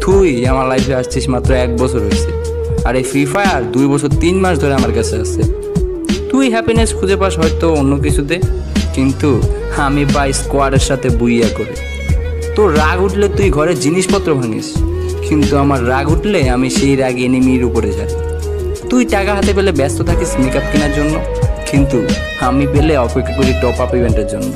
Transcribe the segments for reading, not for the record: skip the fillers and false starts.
তুই আমার লাইফে আসছিস মাত্র 1 বছর হয়েছে, আর এই ফ্রি ফায়ার 2 বছর 3 মাস ধরে আমার কাছে আছে। তুই হ্যাপিনেস খুঁজে পাস হয়তো অন্য কিছুতে, কিন্তু আমি পাই স্কোয়াডের সাথে বুইয়া করে। তোর রাগ উঠলে তুই ঘরের জিনিসপত্র ভাঙিস, কিন্তু আমার রাগ উঠলে আমি সেই রাগ এনিমির উপরে যাই। তুই টাকা হাতে পেলে ব্যস্ত থাকিস মেকআপ কেনার জন্য, কিন্তু আমি পেলে অপেক্ষা করি টপ আপ ইভেন্টের জন্য।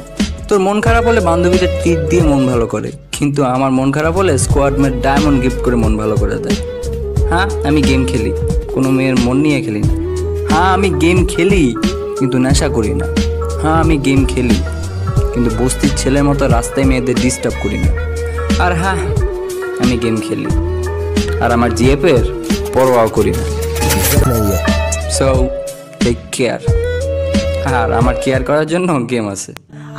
তোর মন খারাপ হলে বান্ধবীদের ট্রিট দিয়ে মন ভালো করে, কিন্তু আমার মন খারাপ হলে স্কোয়াড মেট ডায়মন্ড গিফট করে মন ভালো করে দেয়। হ্যাঁ, আমি গেম খেলি, কোনো মেয়ের মন নিয়ে খেলি না। হ্যাঁ, আমি গেম খেলি, কিন্তু নেশা করি না। হ্যাঁ, আমি গেম খেলি, কিন্তু বস্তির ছেলের মতো রাস্তায় মেয়েদের ডিস্টার্ব করি না। আর হ্যাঁ, আমি গেম খেলি, আর আমার জিএফের পরোয়াও করি না। So take care. আর আমার কেয়ার করার জন্য গেম আছে।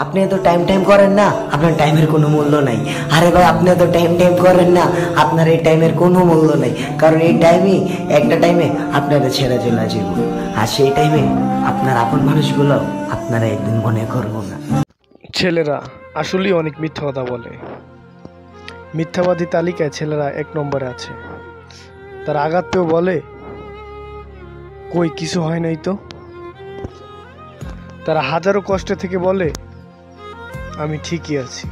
আপনি এত টাইম করেন না, আপনার টাইমের কোনো মূল্য নাই। আরে ভাই, আপনি এত টাইম করেন না, আপনার এই টাইমের কোনো মূল্য নাই। কারণ এই টাইমে একটা টাইমে আপনারা ছেড়ে চলে যাব, আর সেই টাইমে আপনার আপন মানুষগুলো আপনারা একদিন মনে করবো না। ছেলেরা আসলেই অনেক মিথ্যা কথা বলে। মিথ্যাবাদী তালিকায় ছেলেরা 1 নম্বরে আছে। তার আঘাত পেয়েও বলে কই কিছু হয় নাই তো। তারা হাজারো কষ্টে থেকে বলে আমি ঠিকই আছি।